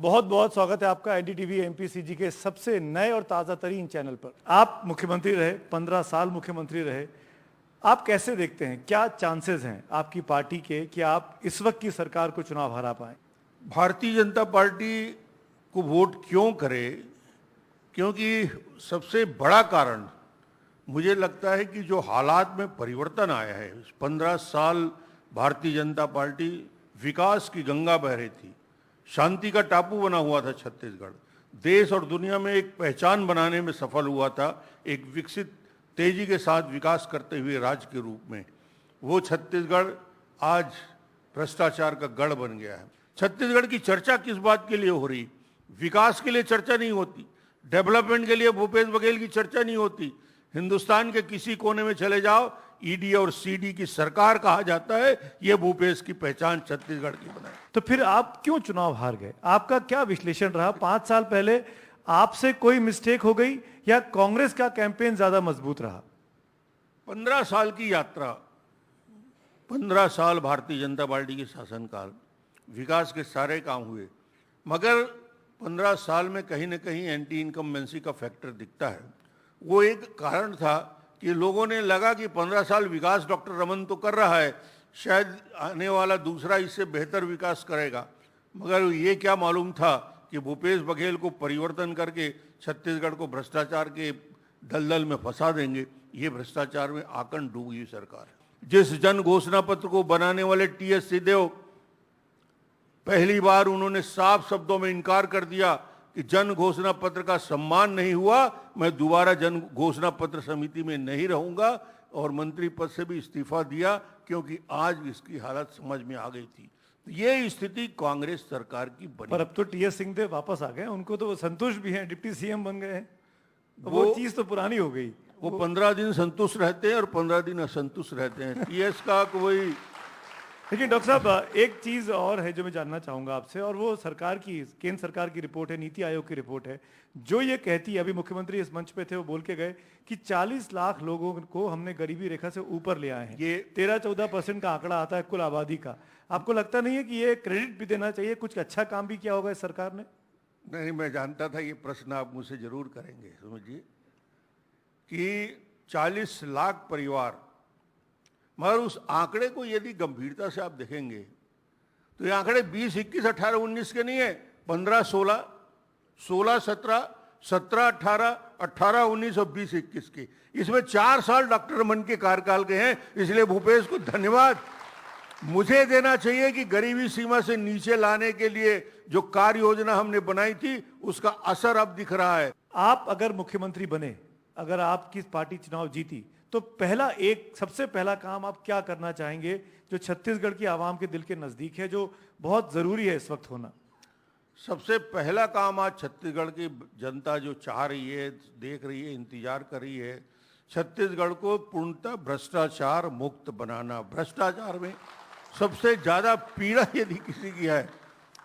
बहुत बहुत स्वागत है आपका एनडीटीवी एमपीसीजी के सबसे नए और ताज़ा तरीन चैनल पर। आप मुख्यमंत्री रहे, 15 साल मुख्यमंत्री रहे। आप कैसे देखते हैं, क्या चांसेस हैं आपकी पार्टी के कि आप इस वक्त की सरकार को चुनाव हरा पाएं? भारतीय जनता पार्टी को वोट क्यों करे? क्योंकि सबसे बड़ा कारण मुझे लगता है कि जो हालात में परिवर्तन आया है, 15 साल भारतीय जनता पार्टी विकास की गंगा बह रही थी, शांति का टापू बना हुआ था छत्तीसगढ़, देश और दुनिया में एक पहचान बनाने में सफल हुआ था, एक विकसित तेजी के साथ विकास करते हुए राज्य के रूप में। वो छत्तीसगढ़ आज भ्रष्टाचार का गढ़ बन गया है। छत्तीसगढ़ की चर्चा किस बात के लिए हो रही? विकास के लिए चर्चा नहीं होती, डेवलपमेंट के लिए भूपेश बघेल की चर्चा नहीं होती। हिंदुस्तान के किसी कोने में चले जाओ, ईडी और सीडी की सरकार कहा जाता है, ये भूपेश की पहचान छत्तीसगढ़ की बनाई। तो फिर आप क्यों चुनाव हार गए? आपका क्या विश्लेषण रहा? 5 साल पहले आपसे कोई मिस्टेक हो गई या कांग्रेस का कैंपेन ज्यादा मजबूत रहा? 15 साल की यात्रा, 15 साल भारतीय जनता पार्टी के शासनकाल, विकास के सारे काम हुए, मगर 15 साल में कहीं ना कहीं एंटी इनकम्बेंसी का फैक्टर दिखता है। वो एक कारण था कि लोगों ने लगा कि 15 साल विकास डॉक्टर रमन तो कर रहा है, शायद आने वाला दूसरा इससे बेहतर विकास करेगा, मगर ये क्या मालूम था कि भूपेश बघेल को परिवर्तन करके छत्तीसगढ़ को भ्रष्टाचार के दलदल में फंसा देंगे। ये भ्रष्टाचार में आकंठ डूबी हुई सरकार है। जिस जन घोषणा पत्र को बनाने वाले टीएस सिंहदेव, पहली बार उन्होंने साफ शब्दों में इनकार कर दिया कि जन घोषणा पत्र का सम्मान नहीं हुआ, मैं दोबारा जन घोषणा पत्र समिति में नहीं रहूंगा, और मंत्री पद से भी इस्तीफा दिया क्योंकि आज इसकी हालत समझ में आ गई थी। ये स्थिति कांग्रेस सरकार की बनी। पर अब तो टीएस सिंहदेव वापस आ गए, उनको तो वो संतुष्ट भी हैं, डिप्टी सीएम बन गए हैं, वो चीज तो पुरानी हो गई। वो 15 दिन संतुष्ट रहते हैं और 15 दिन असंतुष्ट रहते हैं। टीएस का कोई। लेकिन डॉक्टर साहब, एक चीज और है जो मैं जानना चाहूंगा आपसे, और वो सरकार की, केंद्र सरकार की रिपोर्ट है, नीति आयोग की रिपोर्ट है, जो ये कहती है, अभी मुख्यमंत्री इस मंच पे थे, वो बोल के गए कि 40 लाख लोगों को हमने गरीबी रेखा से ऊपर ले आए हैं। ये 13-14% का आंकड़ा आता है कुल आबादी का। आपको लगता नहीं है कि ये क्रेडिट भी देना चाहिए, कुछ अच्छा काम भी किया होगा इस सरकार ने? नहीं, मैं जानता था ये प्रश्न आप मुझसे जरूर करेंगे। समझिए कि 40 लाख परिवार, मगर उस आंकड़े को यदि गंभीरता से आप देखेंगे तो ये आंकड़े 20, 21, 18, 19 के नहीं है, 15, 16, 16, 17, 17, 18, 18, 19 और 20, 21 के। इसमें 4 साल डॉक्टर रमन के कार्यकाल के हैं। इसलिए भूपेश को धन्यवाद मुझे देना चाहिए कि गरीबी सीमा से नीचे लाने के लिए जो कार्य योजना हमने बनाई थी, उसका असर अब दिख रहा है। आप अगर मुख्यमंत्री बने, अगर आपकी पार्टी चुनाव जीती, तो सबसे पहला काम आप क्या करना चाहेंगे जो छत्तीसगढ़ की आवाम के दिल के नजदीक है, जो बहुत जरूरी है इस वक्त होना? सबसे पहला काम आज छत्तीसगढ़ की जनता जो चाह रही है, देख रही है, इंतजार कर रही है, छत्तीसगढ़ को पूर्णतः भ्रष्टाचार मुक्त बनाना। भ्रष्टाचार में सबसे ज्यादा पीड़ा यदि किसी की है,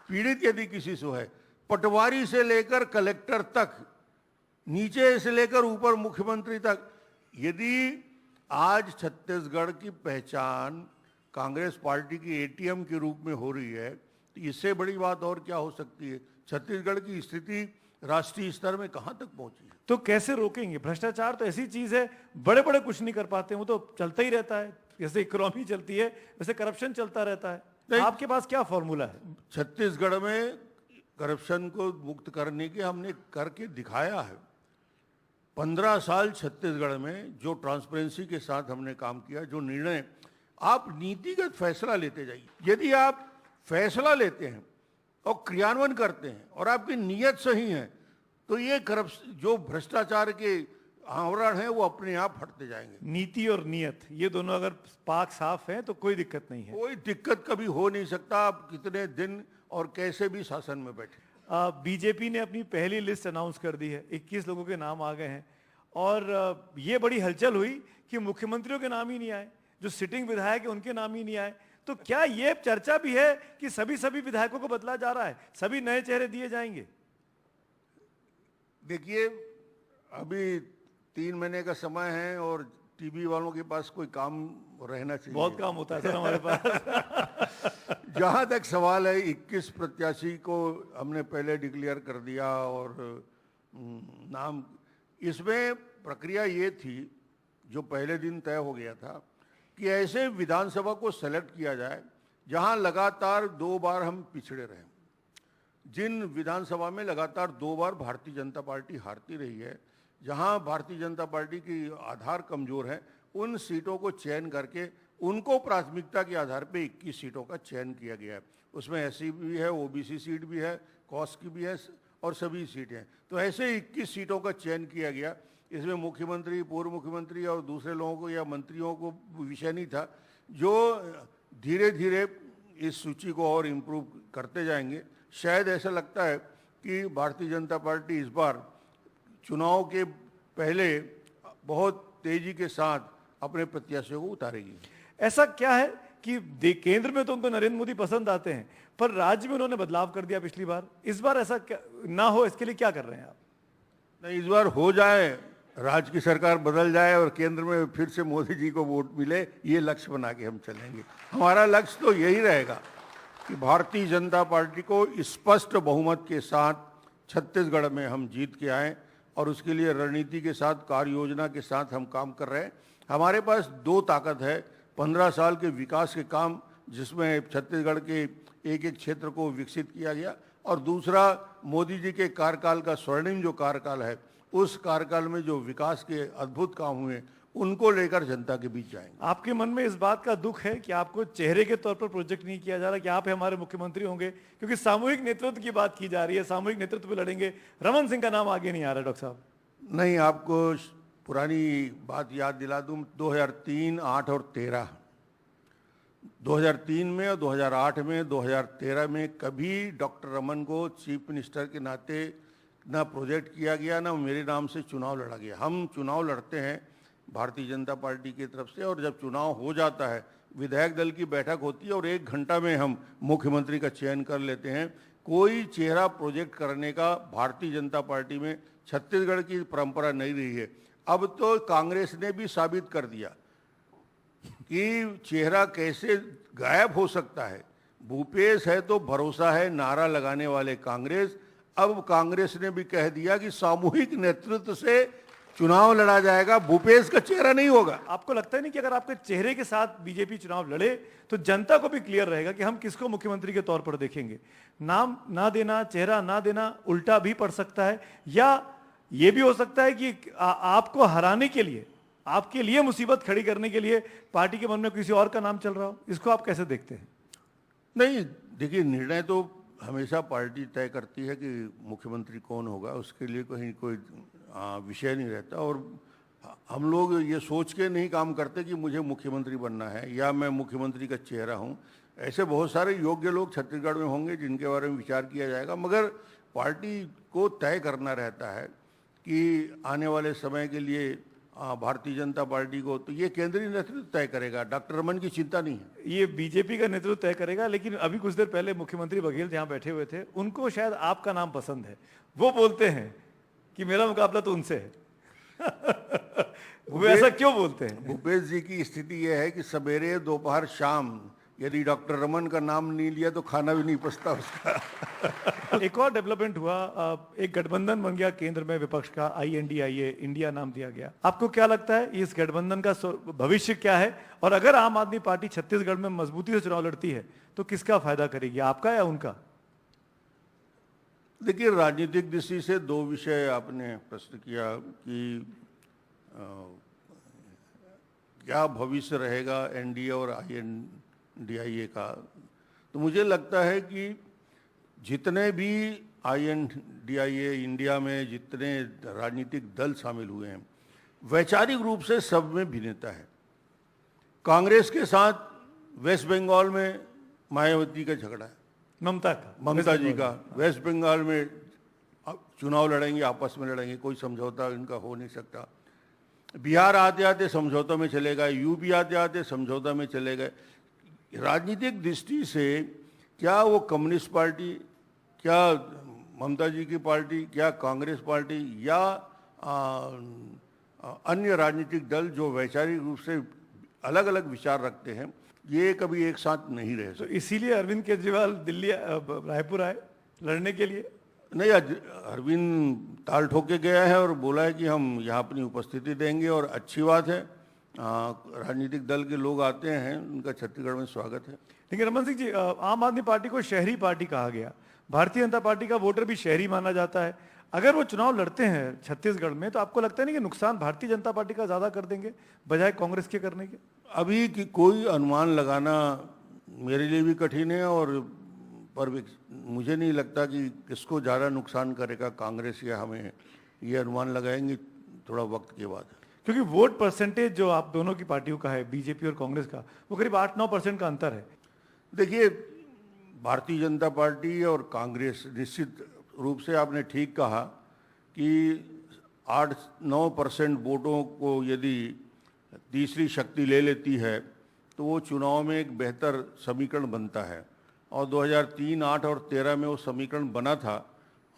पीड़ित यदि किसी से है, पटवारी से लेकर कलेक्टर तक, नीचे से लेकर ऊपर मुख्यमंत्री तक, यदि आज छत्तीसगढ़ की पहचान कांग्रेस पार्टी की एटीएम के रूप में हो रही है, तो इससे बड़ी बात और क्या हो सकती है? छत्तीसगढ़ की स्थिति राष्ट्रीय स्तर में कहां तक पहुंची है? तो कैसे रोकेंगे? भ्रष्टाचार तो ऐसी चीज है, बड़े बड़े कुछ नहीं कर पाते, वो तो चलता ही रहता है। जैसे इकोनॉमी चलती है वैसे करप्शन चलता रहता है। आपके पास क्या फॉर्मूला है? छत्तीसगढ़ में करप्शन को मुक्त करने के हमने करके दिखाया है। 15 साल छत्तीसगढ़ में जो ट्रांसपेरेंसी के साथ हमने काम किया, जो निर्णय, आप नीतिगत फैसला लेते जाइए। यदि आप फैसला लेते हैं और क्रियान्वयन करते हैं और आपकी नीयत सही है, तो ये करप्शन, जो भ्रष्टाचार के आवरण है, वो अपने आप हटते जाएंगे। नीति और नियत, ये दोनों अगर पाक साफ है तो कोई दिक्कत नहीं है। कोई दिक्कत कभी हो नहीं सकता, आप कितने दिन और कैसे भी शासन में बैठे। बीजेपी ने अपनी पहली लिस्ट अनाउंस कर दी है, 21 लोगों के नाम आ गए हैं, और ये बड़ी हलचल हुई कि मुख्यमंत्रियों के नाम ही नहीं आए, जो सिटिंग विधायक है उनके नाम ही नहीं आए। तो क्या ये चर्चा भी है कि सभी विधायकों को बदला जा रहा है, सभी नए चेहरे दिए जाएंगे? देखिए, अभी 3 महीने का समय है और टीवी वालों के पास कोई काम रहना चाहिए। बहुत काम होता है सर हमारे पास। जहाँ तक सवाल है 21 प्रत्याशी को हमने पहले डिक्लेयर कर दिया और नाम, इसमें प्रक्रिया ये थी जो पहले दिन तय हो गया था कि ऐसे विधानसभा को सेलेक्ट किया जाए जहाँ लगातार 2 बार हम पिछड़े रहे। जिन विधानसभा में लगातार 2 बार भारतीय जनता पार्टी हारती रही है, जहां भारतीय जनता पार्टी की आधार कमजोर है, उन सीटों को चयन करके उनको प्राथमिकता के आधार पे 21 सीटों का चयन किया गया है। उसमें एससी भी है, ओबीसी सीट भी है, कॉस की भी है और सभी सीटें हैं। तो ऐसे 21 सीटों का चयन किया गया। इसमें मुख्यमंत्री, पूर्व मुख्यमंत्री और दूसरे लोगों को या मंत्रियों को विषय नहीं था, जो धीरे धीरे इस सूची को और इम्प्रूव करते जाएंगे। शायद ऐसा लगता है कि भारतीय जनता पार्टी इस बार चुनाव के पहले बहुत तेजी के साथ अपने प्रत्याशियों को उतारेगी। ऐसा क्या है कि केंद्र में तो उनको नरेंद्र मोदी पसंद आते हैं, पर राज्य में उन्होंने बदलाव कर दिया पिछली बार। इस बार ऐसा ना हो, इसके लिए क्या कर रहे हैं आप? नहीं, इस बार हो जाए, राज्य की सरकार बदल जाए और केंद्र में फिर से मोदी जी को वोट मिले, ये लक्ष्य बना के हम चलेंगे। हमारा लक्ष्य तो यही रहेगा कि भारतीय जनता पार्टी को स्पष्ट बहुमत के साथ छत्तीसगढ़ में हम जीत के आए और उसके लिए रणनीति के साथ, कार्य योजना के साथ हम काम कर रहे हैं। हमारे पास 2 ताकत है, 15 साल के विकास के काम जिसमें छत्तीसगढ़ के एक एक क्षेत्र को विकसित किया गया, और दूसरा मोदी जी के कार्यकाल का स्वर्णिम जो कार्यकाल है, उस कार्यकाल में जो विकास के अद्भुत काम हुए उनको लेकर जनता के बीच जाएंगे। आपके मन में इस बात का दुख है कि आपको चेहरे के तौर पर प्रोजेक्ट नहीं किया जा रहा कि आप हमारे मुख्यमंत्री होंगे? क्योंकि सामूहिक नेतृत्व की बात की जा रही है, सामूहिक नेतृत्व पे लड़ेंगे। रमन सिंह का नाम आगे नहीं आ रहा डॉक्टर साहब। नहीं, आपको पुरानी बात याद दिला दूं, 2003, 8 और 13, 2003 में और 2008 में, 2013 में कभी डॉक्टर रमन को चीफ मिनिस्टर के नाते ना प्रोजेक्ट किया गया, ना मेरे नाम से चुनाव लड़ा गया। हम चुनाव लड़ते हैं भारतीय जनता पार्टी की तरफ से, और जब चुनाव हो जाता है, विधायक दल की बैठक होती है और 1 घंटा में हम मुख्यमंत्री का चयन कर लेते हैं। कोई चेहरा प्रोजेक्ट करने का भारतीय जनता पार्टी में छत्तीसगढ़ की परंपरा नहीं रही है। अब तो कांग्रेस ने भी साबित कर दिया कि चेहरा कैसे गायब हो सकता है। भूपेश है तो भरोसा है नारा लगाने वाले कांग्रेस, अब कांग्रेस ने भी कह दिया कि सामूहिक नेतृत्व से चुनाव लड़ा जाएगा, भूपेश का चेहरा नहीं होगा। आपको लगता है नहीं कि अगर आपके चेहरे के साथ बीजेपी चुनाव लड़े तो जनता को भी क्लियर रहेगा कि हम किसको मुख्यमंत्री के तौर पर देखेंगे? नाम ना देना, चेहरा ना देना उल्टा भी पड़ सकता है, या यह भी हो सकता है कि आपको हराने के लिए, आपके लिए मुसीबत खड़ी करने के लिए पार्टी के मन में किसी और का नाम चल रहा हो। इसको आप कैसे देखते हैं? नहीं, देखिए, निर्णय तो हमेशा पार्टी तय करती है कि मुख्यमंत्री कौन होगा, उसके लिए कहीं कोई विषय नहीं रहता। और हम लोग ये सोच के नहीं काम करते कि मुझे मुख्यमंत्री बनना है या मैं मुख्यमंत्री का चेहरा हूँ। ऐसे बहुत सारे योग्य लोग छत्तीसगढ़ में होंगे जिनके बारे में विचार किया जाएगा, मगर पार्टी को तय करना रहता है कि आने वाले समय के लिए भारतीय जनता पार्टी को, तो ये केंद्रीय नेतृत्व तय करेगा। डॉक्टर रमन की चिंता नहीं है, ये बीजेपी का नेतृत्व तय करेगा। लेकिन अभी कुछ देर पहले मुख्यमंत्री बघेल जहां बैठे हुए थे, उनको शायद आपका नाम पसंद है। वो बोलते हैं कि मेरा मुकाबला तो उनसे है। वो ऐसा क्यों बोलते हैं? भूपेश जी की स्थिति यह है कि सवेरे, दोपहर, शाम यदि डॉक्टर रमन का नाम नहीं लिया तो खाना भी नहीं पचता उसका। एक और डेवलपमेंट हुआ, एक गठबंधन बन गया केंद्र में विपक्ष का, INDIA, इंडिया नाम दिया गया। आपको क्या लगता है इस गठबंधन का भविष्य क्या है? और अगर आम आदमी पार्टी छत्तीसगढ़ में मजबूती से चुनाव लड़ती है तो किसका फायदा करेगी, आपका या उनका? देखिए, राजनीतिक दृष्टि से 2 विषय आपने प्रश्न किया कि क्या भविष्य रहेगा NDA और INDIA का। तो मुझे लगता है कि जितने भी INDIA इंडिया में जितने राजनीतिक दल शामिल हुए हैं, वैचारिक रूप से सब में भिन्नता है। कांग्रेस के साथ वेस्ट बंगाल में मायावती का झगड़ा है, ममता जी का। वेस्ट बंगाल में चुनाव लड़ेंगे, आपस में लड़ेंगे, कोई समझौता इनका हो नहीं सकता। बिहार आते आते समझौता में चले गए, यूपी आते आते समझौता में चले गए। राजनीतिक दृष्टि से क्या वो कम्युनिस्ट पार्टी, क्या ममता जी की पार्टी, क्या कांग्रेस पार्टी या अन्य राजनीतिक दल जो वैचारिक रूप से अलग अलग विचार रखते हैं, ये कभी एक साथ नहीं रह तो सकते। इसीलिए अरविंद केजरीवाल दिल्ली रायपुर आए लड़ने के लिए। नहीं, आज अरविंद ताल ठोक के गया है और बोला है कि हम यहाँ अपनी उपस्थिति देंगे, और अच्छी बात है। राजनीतिक दल के लोग आते हैं, उनका छत्तीसगढ़ में स्वागत है। लेकिन रमन सिंह जी, आम आदमी पार्टी को शहरी पार्टी कहा गया, भारतीय जनता पार्टी का वोटर भी शहरी माना जाता है। अगर वो चुनाव लड़ते हैं छत्तीसगढ़ में, तो आपको लगता है नहीं कि नुकसान भारतीय जनता पार्टी का ज्यादा कर देंगे बजाय कांग्रेस के करने के? अभी की कोई अनुमान लगाना मेरे लिए भी कठिन है, और पर मुझे नहीं लगता कि किसको ज़्यादा नुकसान करेगा, कांग्रेस या हमें, ये अनुमान लगाएंगे थोड़ा वक्त के बाद। क्योंकि वोट परसेंटेज जो आप दोनों की पार्टियों का है, बीजेपी और कांग्रेस का, वो करीब 8-9% का अंतर है। देखिए, भारतीय जनता पार्टी और कांग्रेस, निश्चित रूप से आपने ठीक कहा कि 8-9% वोटों को यदि तीसरी शक्ति ले लेती है तो वो चुनाव में एक बेहतर समीकरण बनता है, और 2003, 8 और 13 में वो समीकरण बना था।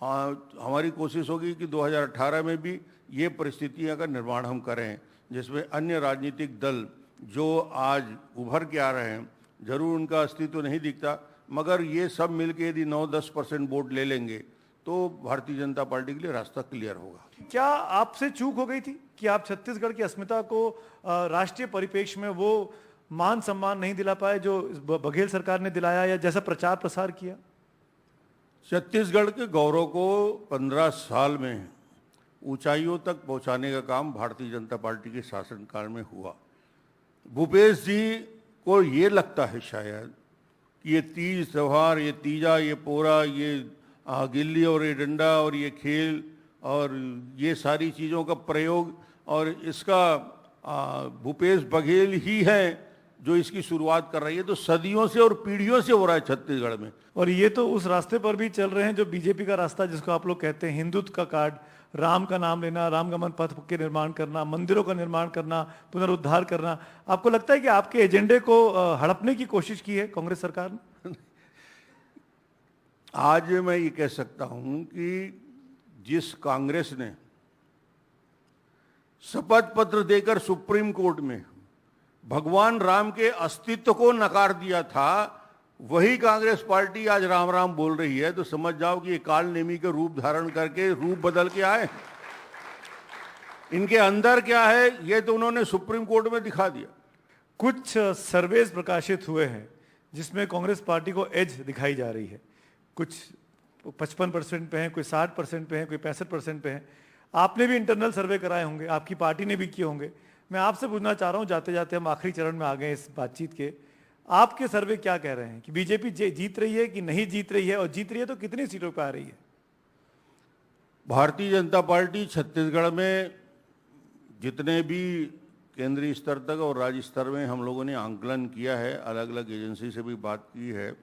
हमारी कोशिश होगी कि 2018 में भी ये परिस्थितियां का निर्माण हम करें, जिसमें अन्य राजनीतिक दल जो आज उभर के आ रहे हैं, जरूर उनका अस्तित्व तो नहीं दिखता, मगर ये सब मिलके यदि 9-10% वोट ले लेंगे तो भारतीय जनता पार्टी के लिए रास्ता क्लियर होगा। क्या आपसे चूक हो गई थी कि आप छत्तीसगढ़ की अस्मिता को राष्ट्रीय परिप्रेक्ष्य में वो मान सम्मान नहीं दिला पाए जो बघेल सरकार ने दिलाया, या जैसा प्रचार प्रसार किया? छत्तीसगढ़ के गौरव को 15 साल में ऊंचाइयों तक पहुंचाने का काम भारतीय जनता पार्टी के शासनकाल में हुआ। भूपेश जी को ये लगता है शायद कि ये तीज त्योहार, ये तीजा, ये पोरा, ये गिल्ली और ये डंडा और ये खेल और ये सारी चीज़ों का प्रयोग, और इसका भूपेश बघेल ही है जो इसकी शुरुआत कर रही है। तो सदियों से और पीढ़ियों से हो रहा है छत्तीसगढ़ में, और ये तो उस रास्ते पर भी चल रहे हैं जो बीजेपी का रास्ता, जिसको आप लोग कहते हैं हिंदुत्व का कार्ड, राम का नाम लेना, रामगमन पथ के निर्माण करना, मंदिरों का निर्माण करना, पुनरुद्धार करना। आपको लगता है कि आपके एजेंडे को हड़पने की कोशिश की है कांग्रेस सरकार ने? आज मैं ये कह सकता हूं कि जिस कांग्रेस ने शपथ पत्र देकर सुप्रीम कोर्ट में भगवान राम के अस्तित्व को नकार दिया था, वही कांग्रेस पार्टी आज राम राम बोल रही है, तो समझ जाओ कि ये काल नेमी के रूप धारण करके रूप बदल के आए। इनके अंदर क्या है ये तो उन्होंने सुप्रीम कोर्ट में दिखा दिया। कुछ सर्वेज प्रकाशित हुए हैं जिसमें कांग्रेस पार्टी को एज दिखाई जा रही है। कुछ 55% पे हैं, कोई 60% पे हैं, कोई 65% पे हैं। आपने भी इंटरनल सर्वे कराए होंगे, आपकी पार्टी ने भी किए होंगे। मैं आपसे पूछना चाह रहा हूं, जाते जाते हम आखिरी चरण में आ गए इस बातचीत के, आपके सर्वे क्या कह रहे हैं कि बीजेपी जीत रही है कि नहीं जीत रही है, और जीत रही है तो कितनी सीटों पर आ रही है? भारतीय जनता पार्टी छत्तीसगढ़ में जितने भी केंद्रीय स्तर तक और राज्य स्तर में हम लोगों ने आंकलन किया है, अलग अलग एजेंसी से भी बात की है,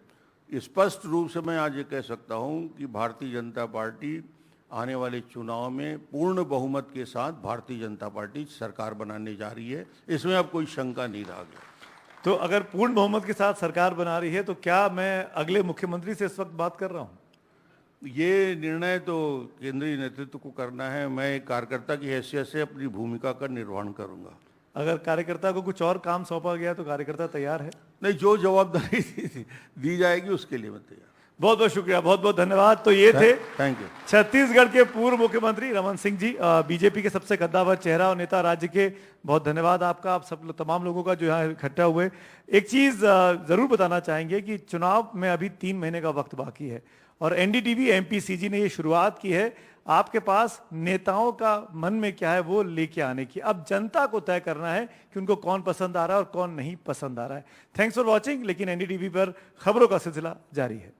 स्पष्ट रूप से मैं आज ये कह सकता हूं कि भारतीय जनता पार्टी आने वाले चुनाव में पूर्ण बहुमत के साथ भारतीय जनता पार्टी सरकार बनाने जा रही है। इसमें अब कोई शंका नहीं रह गया। तो अगर पूर्ण बहुमत के साथ सरकार बना रही है तो क्या मैं अगले मुख्यमंत्री से इस वक्त बात कर रहा हूं? ये निर्णय तो केंद्रीय नेतृत्व को करना है। मैं एक कार्यकर्ता की हैसियत से अपनी भूमिका का निर्वहन करूंगा। अगर कार्यकर्ता को कुछ और काम सौंपा गया तो कार्यकर्ता तैयार है? नहीं, जो जवाबदारी दी जाएगी उसके लिए मैं तैयार। बहुत बहुत शुक्रिया, बहुत बहुत धन्यवाद। तो ये थे थैंक यू छत्तीसगढ़ के पूर्व मुख्यमंत्री रमन सिंह जी, बीजेपी के सबसे कद्दावर चेहरा और नेता राज्य के। बहुत धन्यवाद आपका, आप सब तमाम लोगों का जो यहाँ इकट्ठा हुए। एक चीज जरूर बताना चाहेंगे कि चुनाव में अभी 3 महीने का वक्त बाकी है, और एनडीटीवी एमपीसीजी ने ये शुरुआत की है आपके पास नेताओं का मन में क्या है वो लेके आने की। अब जनता को तय करना है कि उनको कौन पसंद आ रहा है और कौन नहीं पसंद आ रहा है। Thanks for watching. लेकिन एनडीटीवी पर खबरों का सिलसिला जारी है।